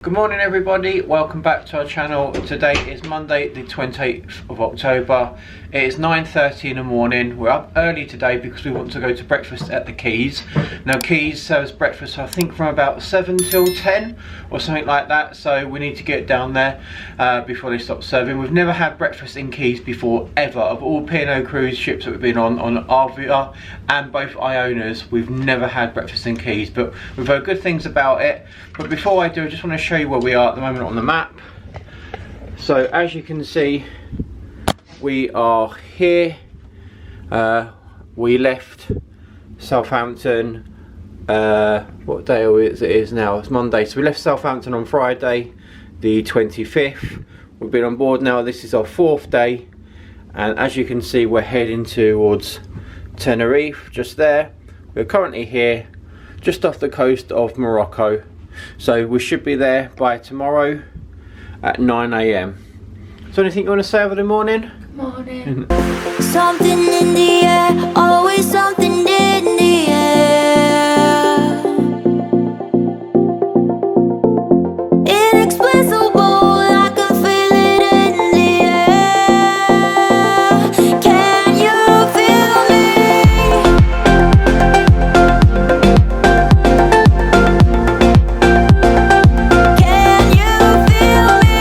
Good morning everybody, welcome back to our channel. Today is Monday the 28th of October. It is 9:30 in the morning. We're up early today because we want to go to breakfast at the Keys. Now Keys serves breakfast I think from about 7 till 10 or something like that, so we need to get down there before they stop serving. We've never had breakfast in Keys before ever. Of all P&O cruise ships that we've been on ARVIA and both Ionas, we've never had breakfast in Keys, but we've heard good things about it. But before I do, I just want to show you where we are at the moment on the map. So as you can see, we are here. We left Southampton, what day it is now? It's Monday. So we left Southampton on Friday the 25th. We've been on board now. This is our 4th day, and as you can see, we're heading towards Tenerife, just there. We're currently here just off the coast of Morocco, so we should be there by tomorrow at 9 AM. So anything you want to say over the morning? Morning. Something in the air, always something in the air. Inexplicable, I can feel it in the air. Can you feel me? Can you feel me?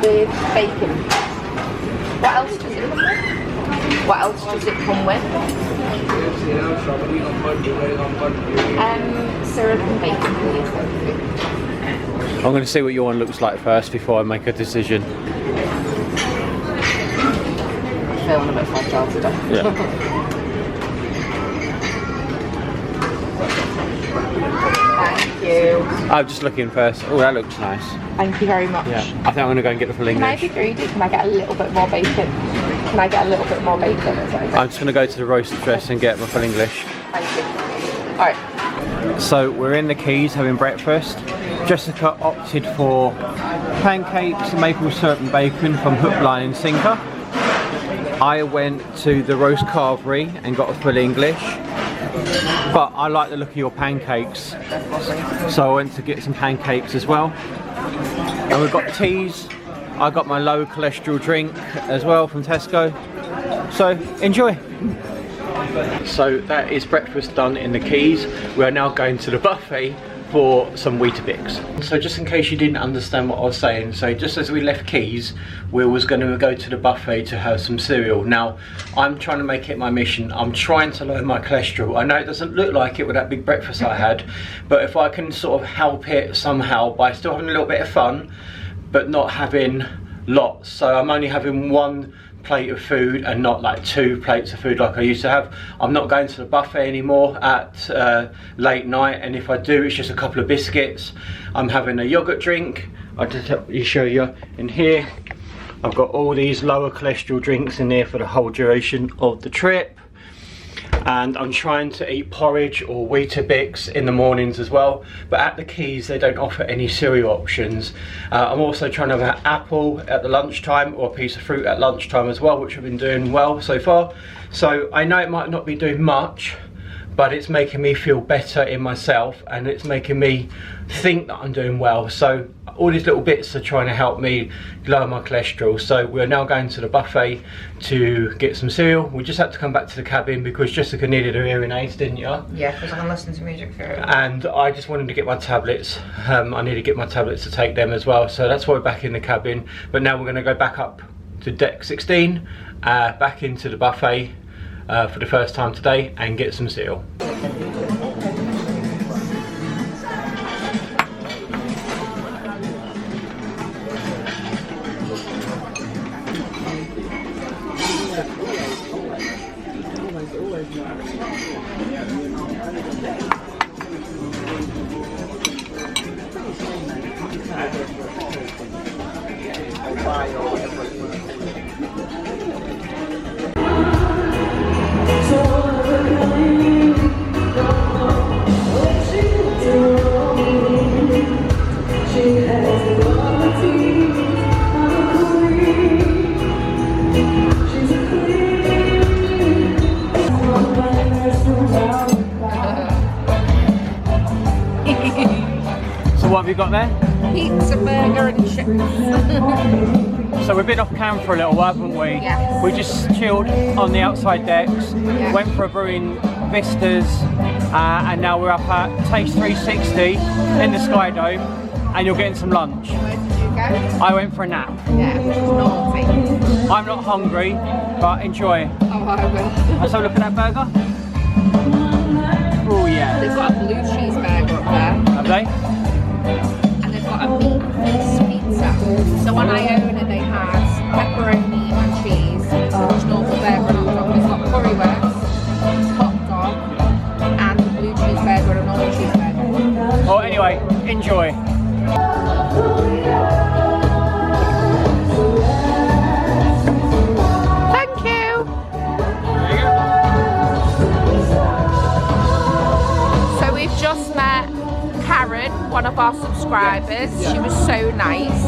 With bacon. What else does it come with? What else does it come with? Syrup and bacon, please. I'm going to see what your one looks like first before I make a decision. I'm feeling a bit fragile today. Yeah. Thank you. I'm just looking first. Oh, that looks nice. Thank you very much. Yeah, I think I'm going to go and get the full Can I English. be greedy? Can I get a little bit more bacon? Can I get a little bit more bacon? Is that okay? I'm just going to go to the roasted dress and get my full English. Thank you. Alright. So we're in the Keys having breakfast. Jessica opted for pancakes, maple syrup and bacon from Hook, Line and Sinker. I went to the roast carvery and got a full English. But I like the look of your pancakes, so I went to get some pancakes as well. And we've got teas. I got my low cholesterol drink as well from Tesco. So enjoy. So that is breakfast done in the Keys. We are now going to the buffet for some Weetabix. So just in case you didn't understand what I was saying, so just as we left Keys, we was going to go to the buffet to have some cereal. Now I'm trying to make it my mission. I'm trying to lower my cholesterol. I know it doesn't look like it with that big breakfast I had, but if I can sort of help it somehow by still having a little bit of fun but not having lots, so I'm only having one plate of food and not like 2 plates of food like I used to have. I'm not going to the buffet anymore at late night, and if I do, it's just a couple of biscuits. I'm having a yogurt drink. I'll just show you in here. I've got all these lower cholesterol drinks in there for the whole duration of the trip. And I'm trying to eat porridge or Weetabix in the mornings as well, but at the Keys they don't offer any cereal options. I'm also trying to have an apple at the lunchtime or a piece of fruit at lunchtime as well, which I've been doing well so far. So I know it might not be doing much, but it's making me feel better in myself and it's making me think that I'm doing well. So all these little bits are trying to help me lower my cholesterol. So we're now going to the buffet to get some cereal. We just had to come back to the cabin because Jessica needed her hearing aids, didn't you? Yeah, because I can listen to music through it. And I just wanted to get my tablets. I need to get my tablets to take them as well. So that's why we're back in the cabin. But now we're going to go back up to deck 16, back into the buffet for the first time today and get some cereal. got there? Pizza, burger and chips. So we've been off cam for a little while, haven't we? Yes. We just chilled on the outside decks, Yeah. went for a brew in Vistas, and now we're up at Taste 360 in the Sky Dome, and you're getting some lunch. Where did you go? I went for a nap. Yeah, which is naughty. I'm not hungry, but enjoy. Oh, I will. Let's have a look at that burger. Oh yeah. They've got a blue cheese burger up there. Have they? And they've got a meat feast pizza. So on Iona they had pepperoni and cheese, which normal burger and hot dog. It's got currywurst, hot dog, and a blue cheese burger and a normal cheeseburger. Oh, anyway, enjoy. Thank you. So we've just met Karen, one of our subscribers. She was so nice,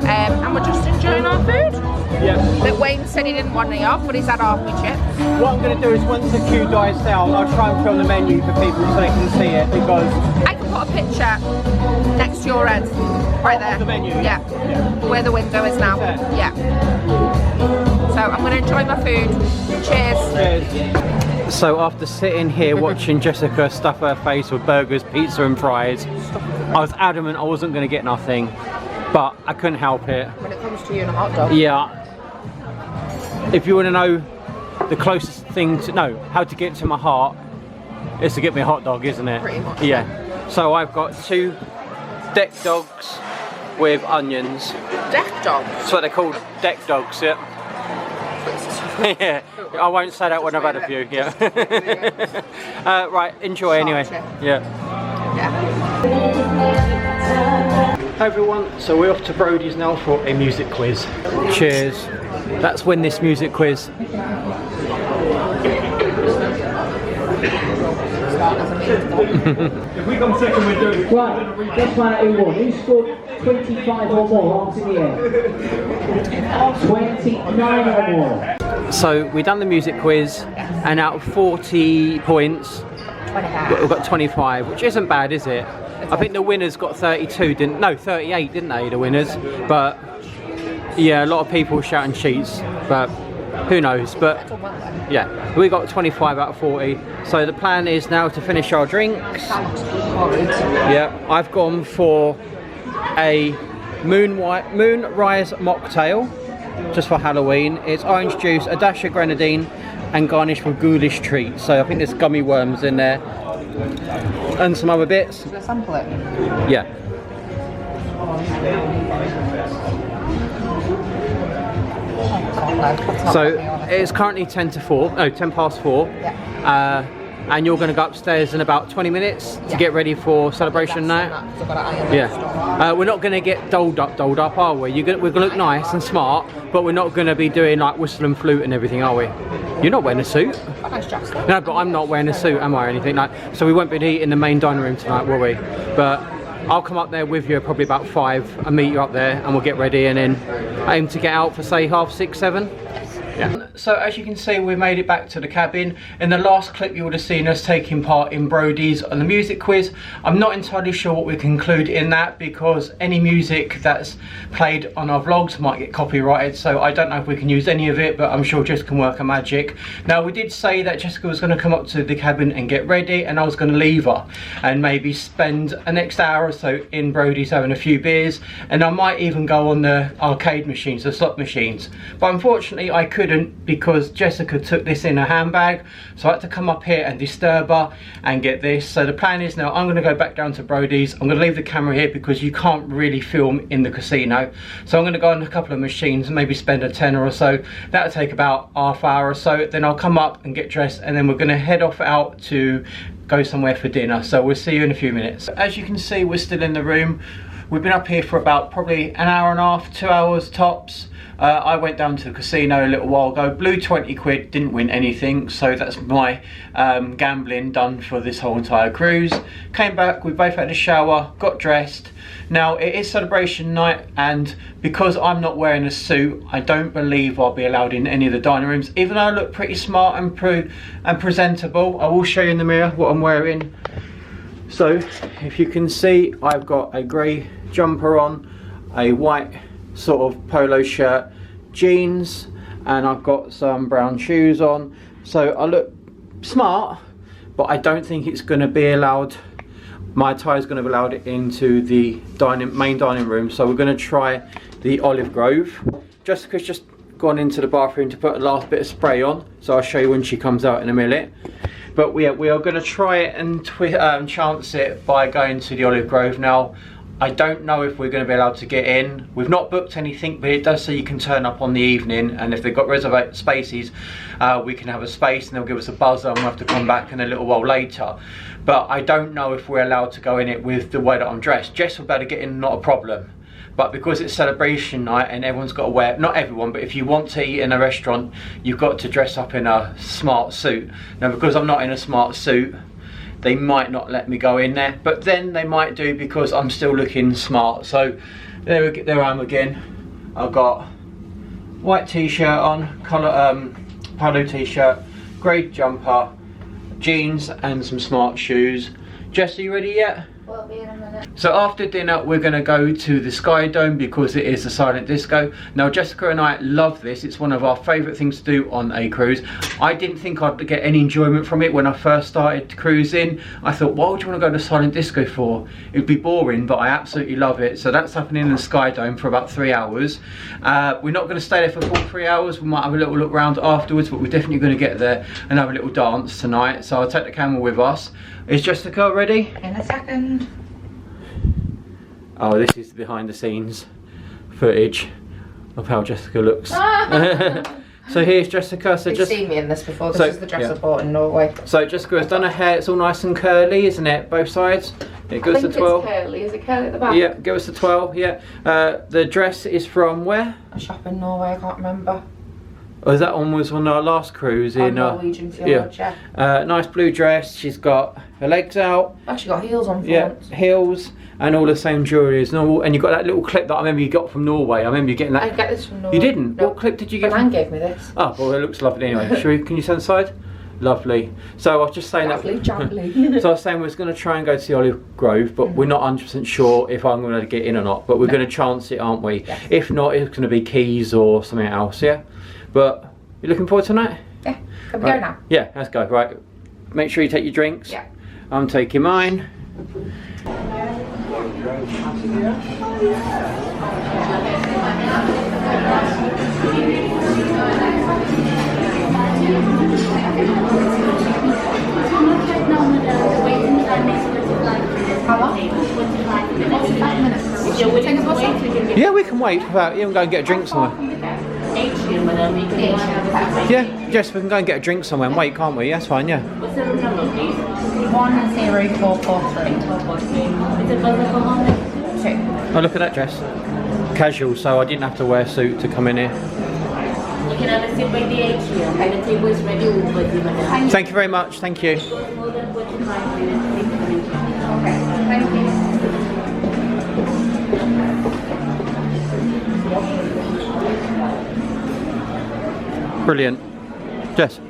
and we're just enjoying our food. Yeah. That Wayne said he didn't want any of, but he's had ARVIA chips. What I'm going to do is once the queue dies down, I'll try and film the menu for people so they can see it, because I can put a picture next to your head, right there. of the menu. Yeah. Where the window is now. There. Yeah. So I'm going to enjoy my food. Cheers. So after sitting here watching Jessica stuff her face with burgers, pizza and fries, I was adamant I wasn't going to get nothing, but I couldn't help it. When it comes to you and a hot dog. Yeah. If you want to know the closest thing to know how to get to my heart, is to get me a hot dog, isn't it? Pretty much. Yeah. So I've got 2 deck dogs with onions. Deck dogs. That's what they're called, deck dogs, yeah. Yeah, I won't say that when I've had a few, yeah. Right, enjoy anyway. Yeah. Hi everyone, so we're off to Brody's now for a music quiz. Cheers. Let's win this music quiz. If we come second, we're doing it. Right, let's find out who won. Who scored 25 or more? Arms in the air. 29 or more. So we've done the music quiz, and out of 40 points, 25. we've got 25, which isn't bad, is it? I think the winners got 32, 38, didn't they, the winners? But yeah, a lot of people shouting cheats, but who knows? But yeah, we got 25 out of 40. So the plan is now to finish our drinks. Yeah, I've gone for a moonrise mocktail, just for Halloween. It's orange juice, a dash of grenadine, and garnished with ghoulish treats. So I think there's gummy worms in there, and some other bits. Should I sample it? Yeah. So it's currently 10 past 4. Yeah. And you're going to go upstairs in about 20 minutes to get ready for celebration night. Yeah. We're not going to get doled up, are we? We're going to look nice and smart, but we're not going to be doing like whistle and flute and everything, are we? You're not wearing a suit. No, but I'm not wearing a suit, am I, or anything like? So we won't be eating in the main dining room tonight, will we? But I'll come up there with you probably about 5 and meet you up there, and we'll get ready and then aim to get out for say 6:30, 7. Yeah. So as you can see, we made it back to the cabin. In the last clip you would have seen us taking part in Brody's on the music quiz. I'm not entirely sure what we can include in that, because any music that's played on our vlogs might get copyrighted, so I don't know if we can use any of it, but I'm sure Jess can work her magic. Now, we did say that Jessica was going to come up to the cabin and get ready, and I was going to leave her and maybe spend a next hour or so in Brody's having a few beers, and I might even go on the arcade machines, the slot machines, but unfortunately I couldn't, because Jessica took this in her handbag, so I had to come up here and disturb her and get this. So the plan is now I'm going to go back down to Brody's. I'm going to leave the camera here because you can't really film in the casino, so I'm going to go on a couple of machines and maybe spend a tenner or so. That'll take about half hour or so. Then I'll come up and get dressed, and then we're going to head off out to go somewhere for dinner. So we'll see you in a few minutes. As you can see, we're still in the room. We've been up here for about probably an hour and a half, 2 hours tops. I went down to the casino a little while ago, blew 20 quid, didn't win anything, so that's my gambling done for this whole entire cruise. Came back, we both had a shower, got dressed. Now it is celebration night, and because I'm not wearing a suit, I don't believe I'll be allowed in any of the dining rooms, even though I look pretty smart and presentable. I will show you in the mirror what I'm wearing. So if you can see, I've got a grey jumper on, a white sort of polo shirt, jeans, and I've got some brown shoes on. So I look smart, but I don't think it's going to be allowed, my attire is going to be allowed into the main dining room. So we're going to try the Olive Grove. Jessica's just gone into the bathroom to put a last bit of spray on, so I'll show you when she comes out in a minute. But we are going to try it and chance it by going to the Olive Grove. Now, I don't know if we're going to be allowed to get in. We've not booked anything, but it does say you can turn up on the evening, and if they've got reserved spaces, we can have a space and they'll give us a buzzer and we'll have to come back in a little while later. But I don't know if we're allowed to go in it with the way that I'm dressed. Jess will be able to get in, not a problem. But because it's celebration night and everyone's got to wear, not everyone, but if you want to eat in a restaurant, you've got to dress up in a smart suit. Now, because I'm not in a smart suit, they might not let me go in there, but then they might do because I'm still looking smart. So there I am again. I've got white t-shirt on, polo t-shirt, grey jumper, jeans and some smart shoes. Jess, are you ready yet? We'll be in a minute. So after dinner we're going to go to the Sky Dome because it is a silent disco. Now Jessica and I love this. It's one of our favourite things to do on a cruise. I didn't think I'd get any enjoyment from it when I first started cruising. I thought, why would you want to go to silent disco for? It'd be boring, but I absolutely love it. So that's happening in the Sky Dome for about 3 hours. We're not going to stay there for the full 3 hours. We might have a little look around afterwards, but we're definitely going to get there and have a little dance tonight. So I'll take the camera with us. Is Jessica ready? In a second. Oh, this is behind the scenes footage of how Jessica looks. So here's Jessica. So You've seen me in this before. This is the dress yeah. report in Norway. So Jessica has done her hair. It's all nice and curly, isn't it? Both sides. It goes to 12. It's curly. Is it curly at the back? Yeah, give us the 12. Yeah. The dress is from where? A shop in Norway. I can't remember. Oh, that one was on our last cruise in Norwegian fjord, yeah. Nice blue dress. She's got her legs out. Actually got heels on front. Yeah, heels and all the same jewellery as normal. And you got that little clip that I remember you got from Norway. I remember you getting that. I get this from Norway. You didn't? No. What clip did you get? My nan gave me this. Oh, well, it looks lovely anyway. Can you stand aside? Lovely. So I was just saying Lovely, that. jubbly. So I was saying we was going to try and go to the Olive Grove, but we're not 100% sure if I'm going to get in or not. But we're going to chance it, aren't we? Yes. If not, it's going to be Keys or something else. Yeah. But you looking forward tonight? Yeah. Can we go now? Yeah, let's go. Right. Make sure you take your drinks. Yeah. I'm taking mine. How long? 45 minutes. Yeah, we can wait. Yeah, we can go and get a drink somewhere. Yeah, Jess, we can go and get a drink somewhere and wait, can't we? Yeah, that's fine, yeah. 10443. Oh, look at that dress. Casual, so I didn't have to wear a suit to come in here. You can have a seat by the atrium, and the table is ready with you, madam. Thank you very much, thank you. More than 45 minutes. Okay, thank you. Brilliant. Jess.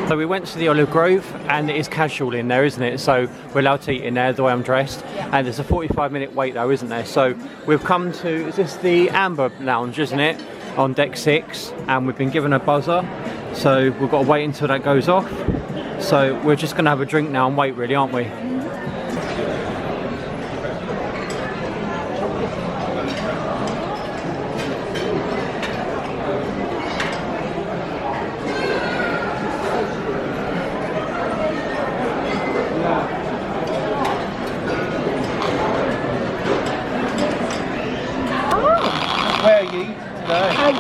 So we went to the Olive Grove and it is casual in there, isn't it? So we're allowed to eat in there the way I'm dressed. And there's a 45-minute wait though, isn't there? So we've come to, is this the Amber Lounge, isn't it? On deck 6, and we've been given a buzzer. So we've got to wait until that goes off. So we're just going to have a drink now and wait really, aren't we? Where are you today?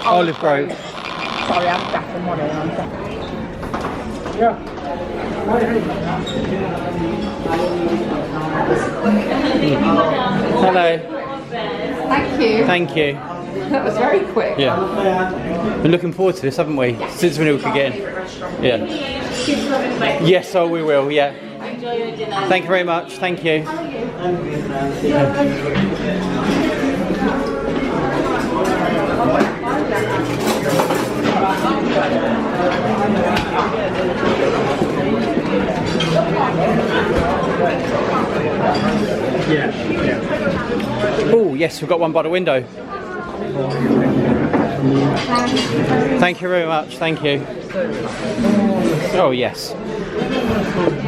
Olive Grove. Sorry, I'm deaf and one I'm deaf. Hello. Thank you. Thank you. That was very quick. Yeah. Been looking forward to this, haven't we? Since we knew we could get in. Yeah. Yes, oh we will, yeah. enjoy your dinner. Thank you very much. Thank you. Oh yes, we've got one by the window. Thank you very much. Thank you. Oh yes.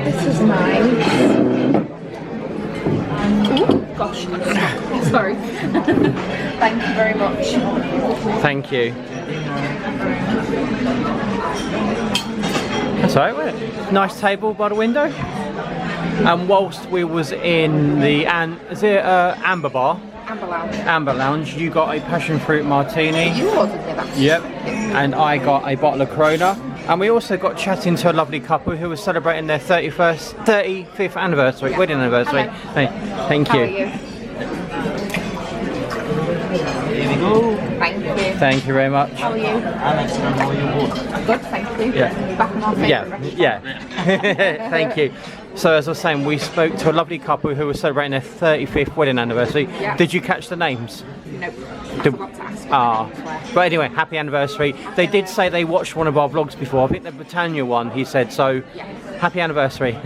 This is nice. Ooh, gosh, sorry. Thank you very much. Thank you. That's all right, wasn't it? Nice table by the window. And whilst we was in the Amber Bar? Amber Lounge. Amber Lounge, you got a passion fruit martini. You ordered me that. Yep. And I got a bottle of Corona. And we also got chatting to a lovely couple who was celebrating their 35th anniversary, wedding anniversary. Hello. Hey, thank How you. are you? Thank you. Thank you very much. How are you? Good, thank you. Yeah. Back in our favourite Yeah, restaurant. yeah. Thank you. So as I was saying, we spoke to a lovely couple who were celebrating their 35th wedding anniversary. Yeah. Did you catch the names? Nope. I Did- forgot to ask. But anyway, happy anniversary. They did say they watched one of our vlogs before. I think the Britannia one, he said. So, Yeah. happy anniversary.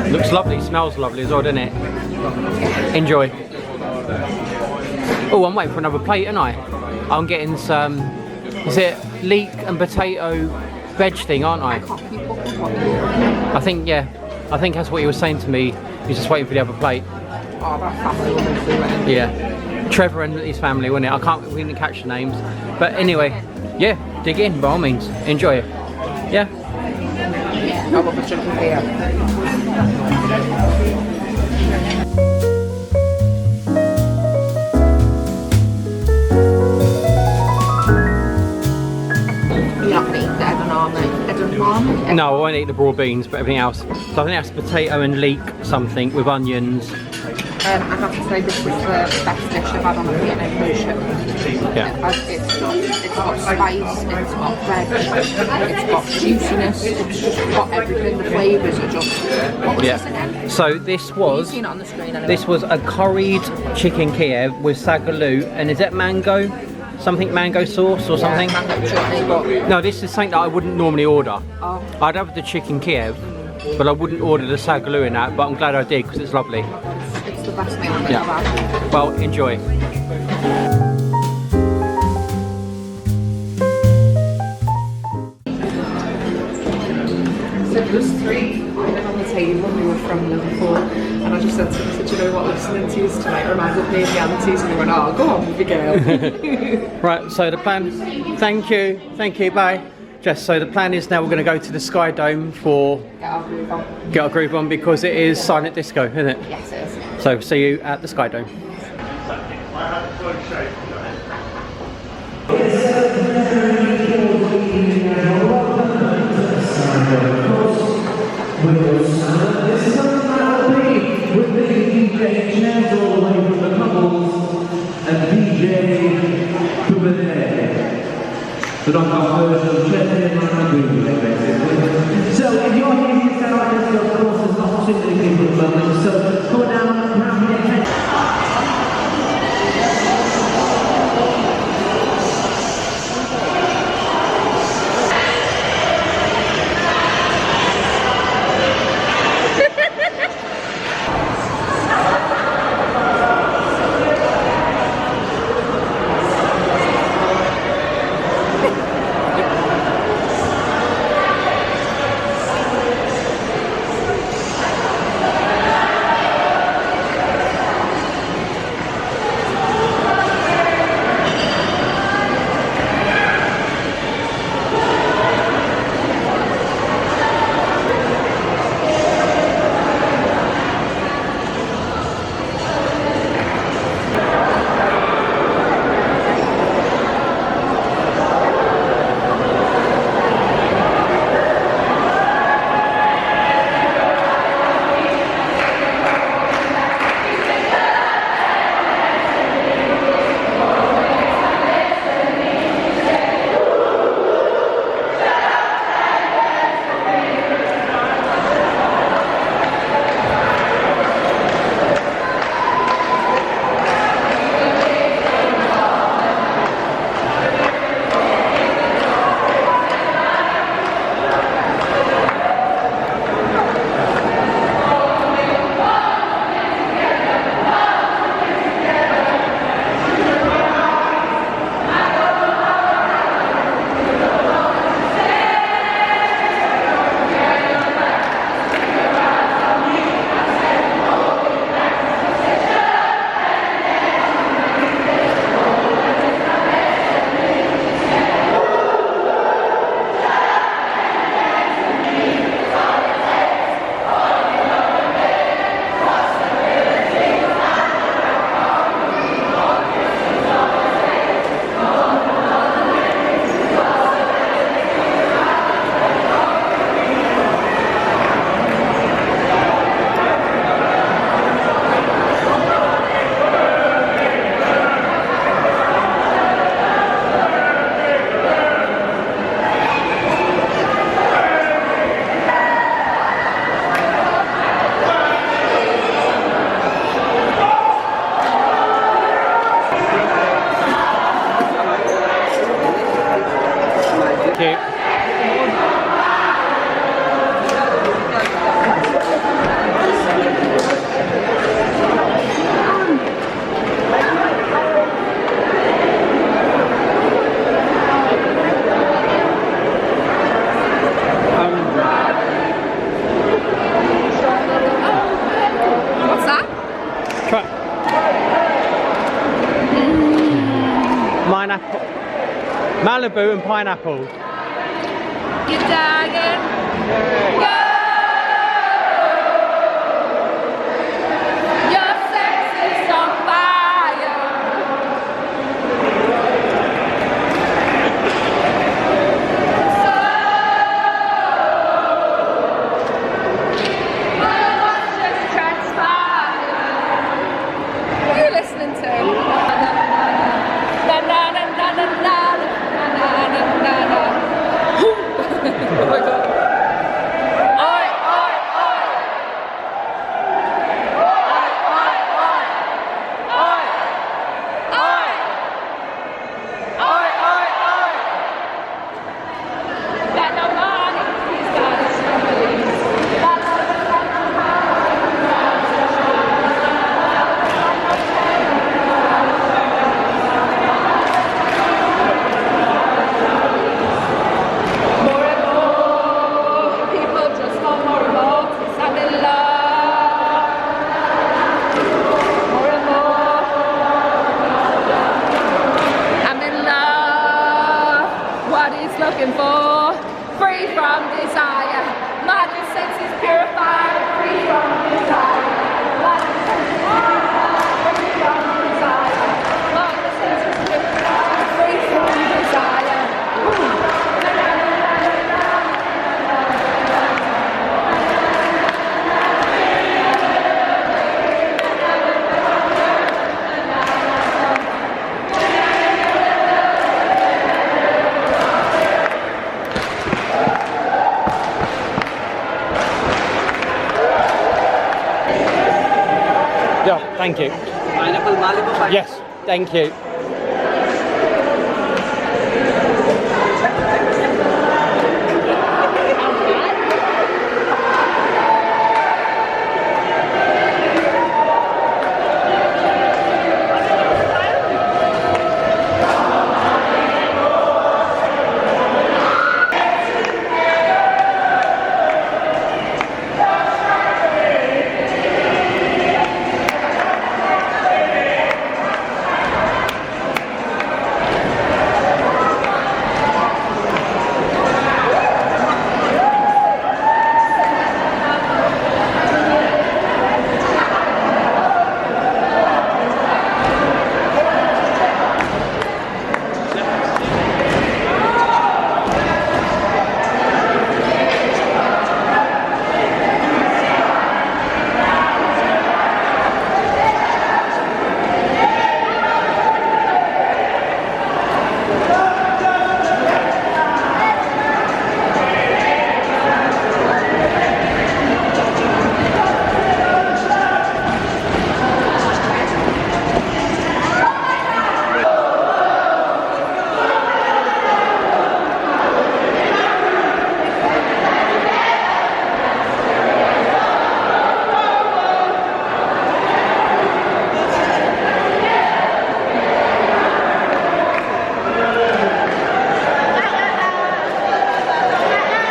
Looks lovely, smells lovely as well, doesn't it? Enjoy. Oh, I'm waiting for another plate, aren't I? I'm getting some, is it leek and potato veg thing, aren't I? I think, yeah. I think that's what he was saying to me. He's just waiting for the other plate. Oh, that family will move through it. Yeah. Trevor and his family, wasn't it? We didn't catch the names. But anyway, yeah, dig in by all means. Enjoy it. Yeah? I love the chicken here. You're not going to eat the edamame? No, I won't eat the broad beans, but everything else. So I think that's potato and leek something with onions. I have to say this was the best dish I've had on a Vietnam cruise ship. Yeah. It's got spice, it's got veg, it's got juiciness, it's just got everything. The flavours are just. What was this again? Yeah. So this You've was seen it on the screen anyway. this was a curried chicken Kiev with sagaloo, and is that mango? Something mango sauce or something? Yeah, mango chutney, but No, this is something that I wouldn't normally order. oh, I'd have the chicken Kiev, but I wouldn't order the sagaloo in that. But I'm glad I did because it's lovely. it's the best meal I've Yeah. ever had. Well, enjoy. So there was 3 women on the table who were from Liverpool, and I just said to them, I said, you know what, listening to you tonight reminded me of the aunties, and they went, oh, go on with your girl. Right, so the plan, thank you, bye. Jess, so the plan is now we're going to go to the Sky Dome for Get our groove on. Get Our Groove On because it is silent disco, isn't it? Yes, it is. So see you at the Sky Dome. So don't go further than 10 minutes. So if you're here to stand like this, of course, there's an opportunity to give them a moment. So go down, grab your head. Malibu and pineapple. You're dying. Go! Your sex is on fire. So, watch us transpire. What are you listening to? Na na na na na na. Oh my god. Thank you. Yes, thank you.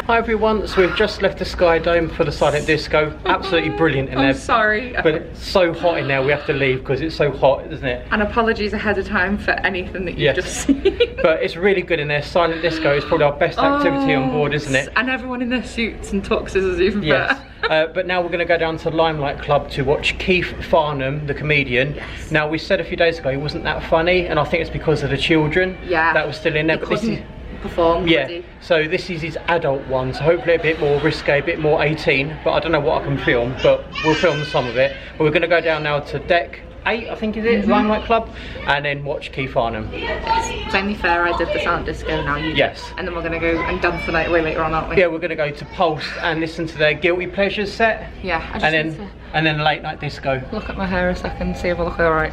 Hi everyone, so we've just left the Sky Dome for the silent disco. Absolutely brilliant in there. I'm sorry. But it's so hot in there, we have to leave because it's so hot, isn't it? And apologies ahead of time for anything that you've Yes. just seen. But it's really good in there. Silent disco is probably our best activity on board, isn't it? And everyone in their suits and tuxes is even Yes. better. But now we're going to go down to Limelight Club to watch Keith Farnham, the comedian. Yes. Now we said a few days ago he wasn't that funny, and I think it's because of the children Yeah. that was still in there. He But this is, couldn't perform. yeah, could he? so this is his adult one, so hopefully a bit more risque, a bit more 18, but I don't know what I can film, but we'll film some of it. But we're going to go down now to deck 8, I think is it, Limelight Club, and then watch Keith Farnham. It's only fair I did the silent disco, now you do. Yes. And then we're going to go and dance the night away later on, aren't we? Yeah, we're going to go to Pulse and listen to their Guilty Pleasures set. Yeah, I just and need then to and then late night disco. look at my hair a second, see if I look alright.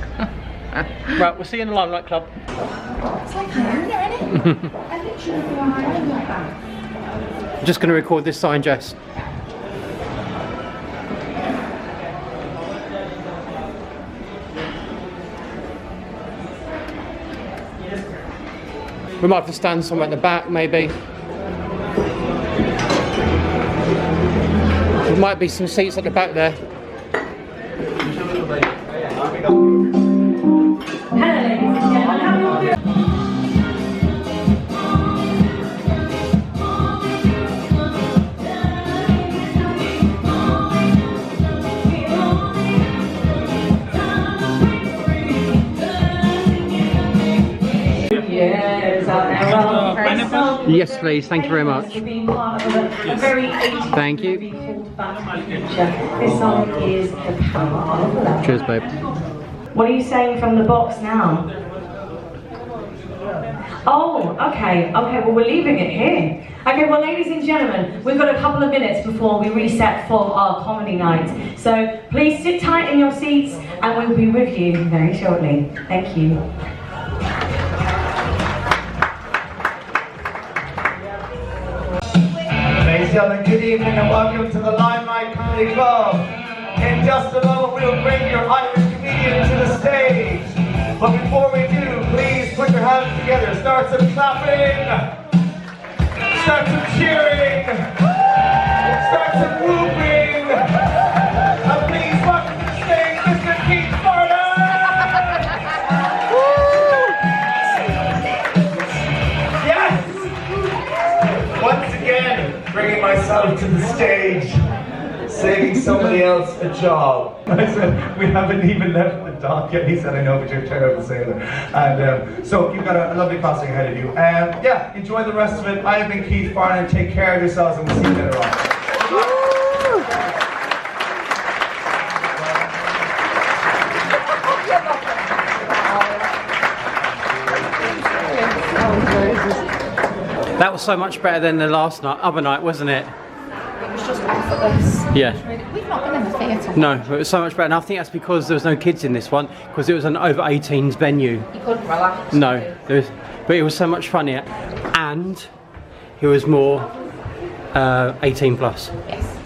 Right, we'll see you in the Limelight Club. I'm just going to record this sign, Jess. We might have to stand somewhere at the back, maybe. There might be some seats at the back there. Yes, please. Thank you very much. Thank you. This song is The Power of Love. Cheers, babe. What are you saying from the box now? Oh, okay, well we're leaving it here. Okay, well ladies and gentlemen, we've got a couple of minutes before we reset for our comedy night. So please sit tight in your seats and we'll be with you very shortly. Thank you. Ladies and gentlemen, good evening and welcome to the Limelight Comedy Club. In just a moment, we'll bring your Irish comedian to the stage. But before we do, please put your hands together. Start some clapping. Start some cheering. Start some whooping. And please welcome to the stage, Mr. Keith Farnham. Yes! Once again, bringing myself to the stage, saving somebody else a job. I said, we haven't even left the dock yet. He said, I know, but you're a terrible sailor. And so you've got a lovely crossing ahead of you. Yeah, enjoy the rest of it. I have been Keith Farnham. Take care of yourselves and we'll see you later on. That was so much better than the other night, wasn't it? It was just effortless. Yeah. We've not been in the theatre at all. No, it was so much better. And I think that's because there was no kids in this one, because it was an over 18s venue. You couldn't relax. No, but it was so much funnier, and it was more 18 plus. Yes.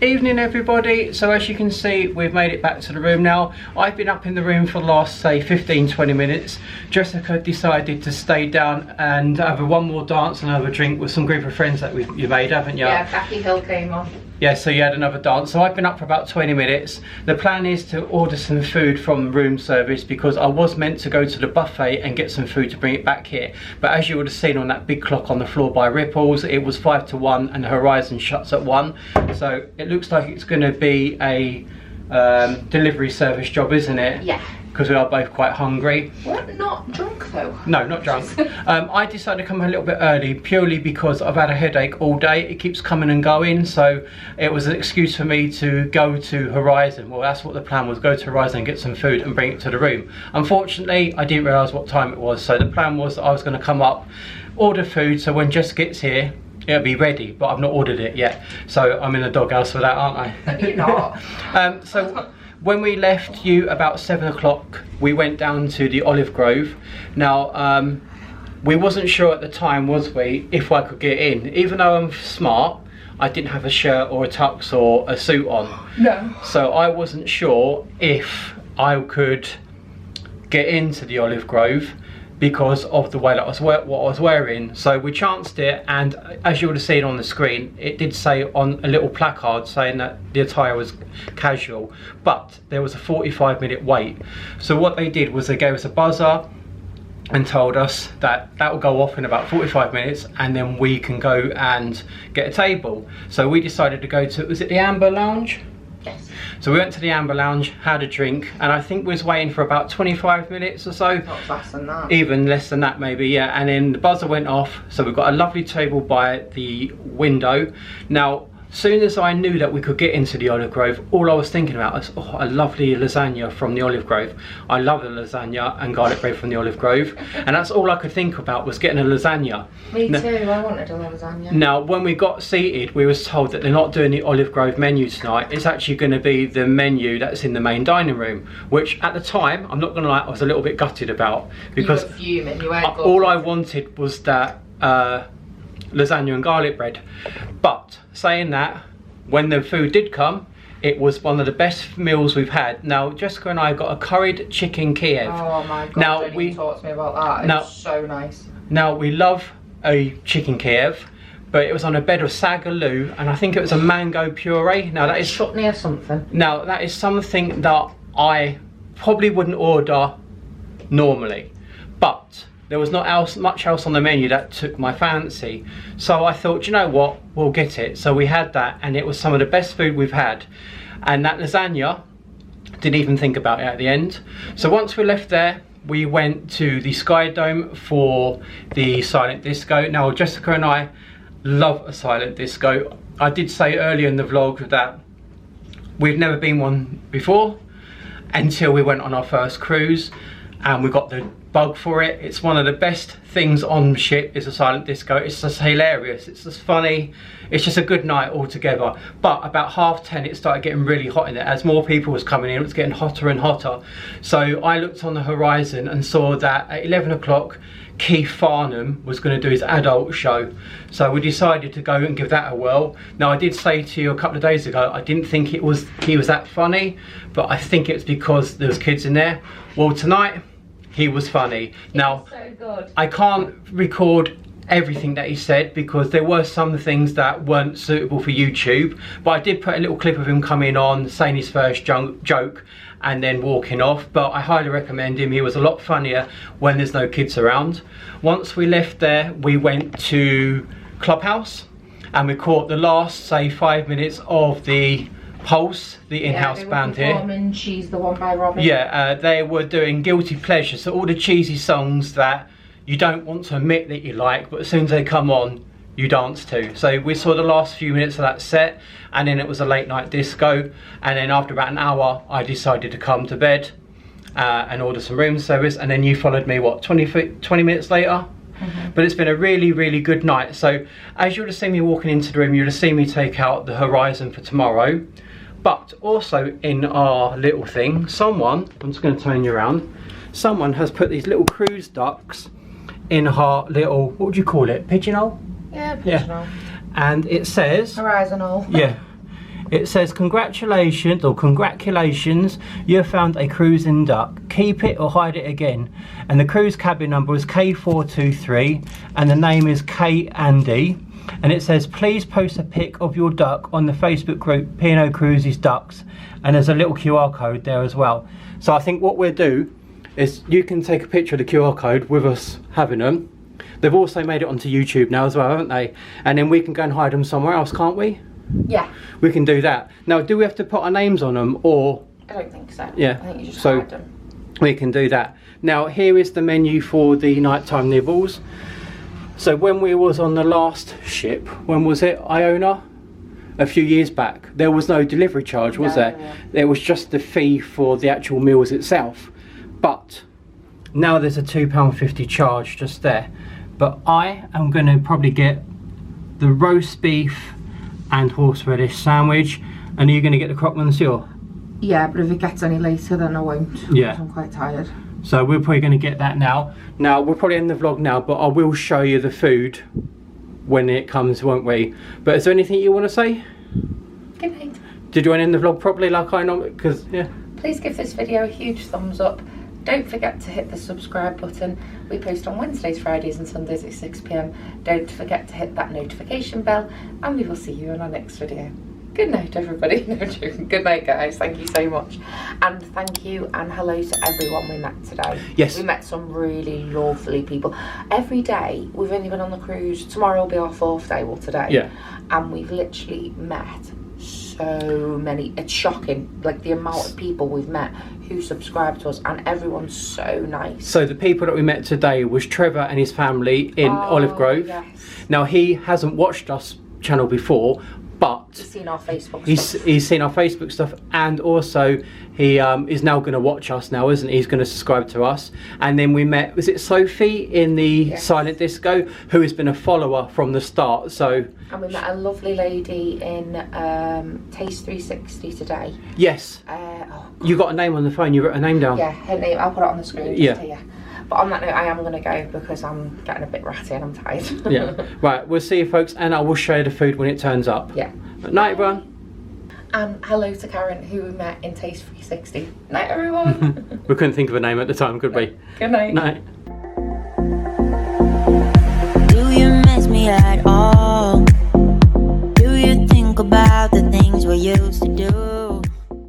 Evening everybody, so as you can see we've made it back to the room now. I've been up in the room for the last say 15-20 minutes. Jessica decided to stay down and have one more dance and have a drink with some group of friends that you made, haven't you? Yeah, Becky Hill came on. Yeah, so you had another dance. So I've been up for about 20 minutes. The plan is to order some food from room service because I was meant to go to the buffet and get some food to bring it back here. But as you would have seen on that big clock on the floor by Ripples, it was 5 to 1 and the Horizon shuts at 1. So it looks like it's going to be a delivery service job, isn't it? Yeah. Because we are both quite hungry. We're not drunk though. No, not drunk. I decided to come a little bit early purely because I've had a headache all day. It keeps coming and going, so it was an excuse for me to go to Horizon. Well, that's what the plan was, go to Horizon and get some food and bring it to the room. Unfortunately, I didn't realise what time it was, so the plan was that I was going to come up, order food, so when Jess gets here, it'll be ready, but I've not ordered it yet. So I'm in the doghouse for that, aren't I? You're not. So when we left you about 7 o'clock, we went down to the Olive Grove. Now, we wasn't sure at the time, was we, if I could get in. Even though I'm smart, I didn't have a shirt or a tux or a suit on. No. So I wasn't sure if I could get into the Olive Grove because of the way that what I was wearing. So we chanced it, and as you would have seen on the screen, it did say on a little placard saying that the attire was casual, but there was a 45-minute wait. So what they did was they gave us a buzzer and told us that that will go off in about 45 minutes and then we can go and get a table. So we decided to go to, was it the Amber Lounge? Yes. So we went to the Amber Lounge, had a drink, and I think we was waiting for about 25 minutes or so. Not less than that. Even less than that maybe, yeah. And then the buzzer went off, so we've got a lovely table by the window. Now, as soon as I knew that we could get into the Olive Grove, all I was thinking about was, oh, a lovely lasagna from the Olive Grove. I love the lasagna and garlic bread from the Olive Grove, and that's all I could think about was getting a lasagna. Me too, I wanted a lasagna. Now, when we got seated, we was told that they're not doing the Olive Grove menu tonight. It's actually going to be the menu that's in the main dining room, which at the time, I'm not going to lie, I was a little bit gutted about, because you were fuming, you weren't all I wanted was that lasagna and garlic bread. But saying that, when the food did come, it was one of the best meals we've had. Now, Jessica and I got a curried chicken Kiev. Oh my god, now, don't even talk to me about that. It's so nice. Now, we love a chicken Kiev, but it was on a bed of sagaloo, and I think it was a mango puree. Now that is chutney or something. Now that is something that I probably wouldn't order normally, but there was not much else on the menu that took my fancy. So I thought, you know what, we'll get it. So we had that, and it was some of the best food we've had. And that lasagna, didn't even think about it at the end. So once we left there, we went to the Sky Dome for the silent disco. Now, Jessica and I love a silent disco. I did say earlier in the vlog that we've never been one before until we went on our first cruise, and we got the bug for it. It's one of the best things on the ship is a silent disco. It's just hilarious, it's just funny, it's just a good night altogether. But about 10:30 it started getting really hot in there. As more people was coming in, it was getting hotter and hotter. So I looked on the horizon and saw that at 11 o'clock Keith Farnham was going to do his adult show. So we decided to go and give that a whirl. Now I did say to you a couple of days ago, I didn't think he was that funny, but I think it's because there was kids in there. Well, tonight he was funny. Now So good. I can't record everything that he said because there were some things that weren't suitable for YouTube, but I did put a little clip of him coming on, saying his first joke and then walking off. But I highly recommend him. He was a lot funnier when there's no kids around. Once we left there, we went to Clubhouse and we caught the last, say, 5 minutes of the Pulse, the in-house band here. And She's the One by Robin. Yeah, they were doing guilty pleasures, so all the cheesy songs that you don't want to admit that you like, but as soon as they come on, you dance to. So we saw the last few minutes of that set, and then it was a late night disco, and then after about an hour, I decided to come to bed and order some room service, and then you followed me, what, 20 minutes later? But it's been a really, really good night. So as you would have seen me walking into the room, you would have seen me take out the horizon for tomorrow. But also in our little thing, someone, I'm just going to turn you around, someone has put these little cruise ducks in her little, what would you call it, pigeonhole? Yeah, pigeonhole. And it says, Horizontal. yeah, it says congratulations, you have found a cruising duck. Keep it or hide it again. And the cruise cabin number is K423 and the name is K Andy. And it says please post a pic of your duck on the Facebook group P&O Cruises Ducks, and there's a little QR code there as well. So I think what we'll do is you can take a picture of the QR code with us having them. They've also made it onto YouTube now as well, haven't they? And then we can go and hide them somewhere else, can't we? Yeah. We can do that. Now, do we have to put our names on them, or? I don't think so. Yeah. I think you just So hide them. we can do that. Now, here is the menu for the nighttime nibbles. So when we was on the last ship, when was it, Iona? A few years back, there was no delivery charge, was there? No. There was just the fee for the actual meals itself. But now there's a £2.50 charge just there. But I am going to probably get the roast beef and horseradish sandwich. And are you going to get the croque monsieur? Yeah, but if it gets any later, then I won't. Yeah. I'm quite tired. So we're probably going to get that now. Now, we'll probably end the vlog now, but I will show you the food when it comes, won't we? But is there anything you want to say? Good night. Did you want to end the vlog properly like I know? Because, yeah. Please give this video a huge thumbs up. Don't forget to hit the subscribe button. We post on Wednesdays, Fridays and Sundays at 6 PM. Don't forget to hit that notification bell, and we will see you in our next video. Good night, everybody. No joking. Good night, guys. Thank you so much. And thank you and hello to everyone we met today. Yes. We met some really lovely people. Every day, we've only been on the cruise. Tomorrow will be our 4th day, well, today. Yeah. And we've literally met so many. It's shocking, like the amount of people we've met who subscribe to us, and everyone's so nice. So the people that we met today was Trevor and his family in Olive Grove. Yes. Now, he hasn't watched us channel before, but He's seen our Facebook stuff. he's seen our Facebook stuff, and also he is now going to watch us now, isn't he? He's going to subscribe to us. And then we met, was it Sophie in the silent disco, who has been a follower from the start. So And we met a lovely lady in Taste 360 today. yes, you got a name on the phone, you wrote a name down. Yeah, her name, I'll put it on the screen just Yeah. here. But on that note, I am going to go because I'm getting a bit ratty and I'm tired. Yeah. Right, we'll see you folks, and I will show you the food when it turns up. Yeah. Night, everyone. And hello to Karen, who we met in Taste 360. Night, everyone. We couldn't think of a name at the time, could we? Good night. Night. Do you miss me at all? Do you think about the things we used to do?